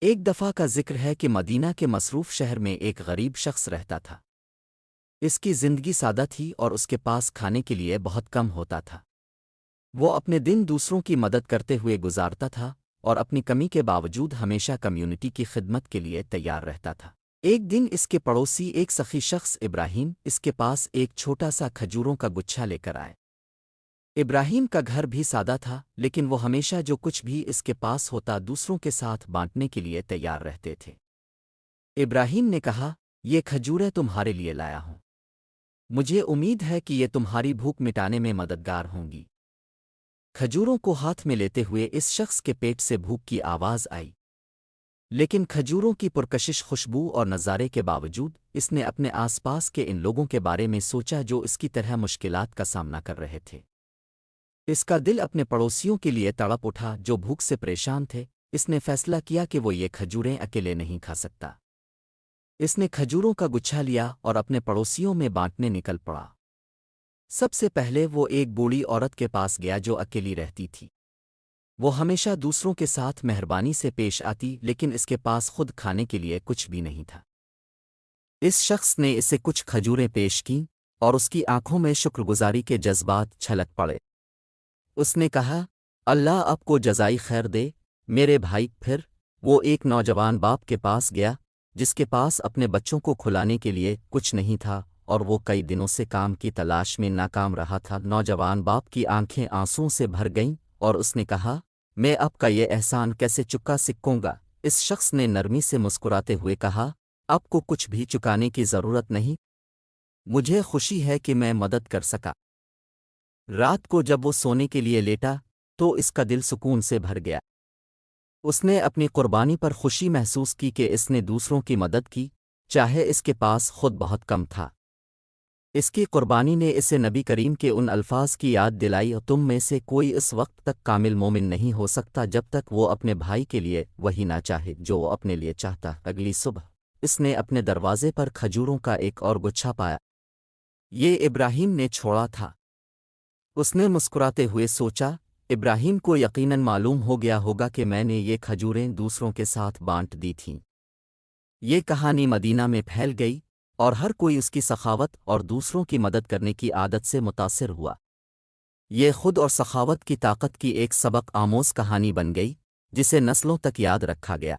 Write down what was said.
ایک دفعہ کا ذکر ہے کہ مدینہ کے مصروف شہر میں ایک غریب شخص رہتا تھا۔ اس کی زندگی سادہ تھی اور اس کے پاس کھانے کے لیے بہت کم ہوتا تھا۔ وہ اپنے دن دوسروں کی مدد کرتے ہوئے گزارتا تھا اور اپنی کمی کے باوجود ہمیشہ کمیونٹی کی خدمت کے لیے تیار رہتا تھا۔ ایک دن اس کے پڑوسی ایک سخی شخص ابراہیم اس کے پاس ایک چھوٹا سا کھجوروں کا گچھا لے کر آئے۔ ابراہیم کا گھر بھی سادہ تھا، لیکن وہ ہمیشہ جو کچھ بھی اس کے پاس ہوتا دوسروں کے ساتھ بانٹنے کے لیے تیار رہتے تھے۔ ابراہیم نے کہا، یہ کھجوریں تمہارے لیے لایا ہوں۔ مجھے امید ہے کہ یہ تمہاری بھوک مٹانے میں مددگار ہوں گی۔ کھجوروں کو ہاتھ میں لیتے ہوئے اس شخص کے پیٹ سے بھوک کی آواز آئی، لیکن کھجوروں کی پرکشش خوشبو اور نظارے کے باوجود اس نے اپنے آس پاس کے ان لوگوں کے بارے میں سوچا جو اس کی طرح مشکلات کا سامنا کر رہے تھے۔ اس کا دل اپنے پڑوسیوں کے لیے تڑپ اٹھا جو بھوک سے پریشان تھے۔ اس نے فیصلہ کیا کہ وہ یہ کھجوریں اکیلے نہیں کھا سکتا۔ اس نے کھجوروں کا گچھا لیا اور اپنے پڑوسیوں میں بانٹنے نکل پڑا۔ سب سے پہلے وہ ایک بوڑھی عورت کے پاس گیا جو اکیلی رہتی تھی۔ وہ ہمیشہ دوسروں کے ساتھ مہربانی سے پیش آتی، لیکن اس کے پاس خود کھانے کے لیے کچھ بھی نہیں تھا۔ اس شخص نے اسے کچھ کھجوریں پیش کیں اور اس کی آنکھوں میں شکر گزاری کے جذبات چھلک پڑے۔ اس نے کہا، اللہ آپ کو جزائی خیر دے میرے بھائی۔ پھر وہ ایک نوجوان باپ کے پاس گیا جس کے پاس اپنے بچوں کو کھلانے کے لیے کچھ نہیں تھا اور وہ کئی دنوں سے کام کی تلاش میں ناکام رہا تھا۔ نوجوان باپ کی آنکھیں آنسوؤں سے بھر گئیں اور اس نے کہا، میں آپ کا یہ احسان کیسے چکا سکوں گا؟ اس شخص نے نرمی سے مسکراتے ہوئے کہا، آپ کو کچھ بھی چکانے کی ضرورت نہیں، مجھے خوشی ہے کہ میں مدد کر سکا۔ رات کو جب وہ سونے کے لیے لیٹا تو اس کا دل سکون سے بھر گیا۔ اس نے اپنی قربانی پر خوشی محسوس کی کہ اس نے دوسروں کی مدد کی، چاہے اس کے پاس خود بہت کم تھا۔ اس کی قربانی نے اسے نبی کریم کے ان الفاظ کی یاد دلائی، اور تم میں سے کوئی اس وقت تک کامل مومن نہیں ہو سکتا جب تک وہ اپنے بھائی کے لیے وہی نہ چاہے جو وہ اپنے لیے چاہتا۔ اگلی صبح اس نے اپنے دروازے پر کھجوروں کا ایک اور گچھا پایا۔ یہ ابراہیم نے چھوڑا تھا۔ اس نے مسکراتے ہوئے سوچا، ابراہیم کو یقیناً معلوم ہو گیا ہوگا کہ میں نے یہ کھجوریں دوسروں کے ساتھ بانٹ دی تھیں۔ یہ کہانی مدینہ میں پھیل گئی اور ہر کوئی اس کی سخاوت اور دوسروں کی مدد کرنے کی عادت سے متاثر ہوا۔ یہ خود اور سخاوت کی طاقت کی ایک سبق آموز کہانی بن گئی جسے نسلوں تک یاد رکھا گیا۔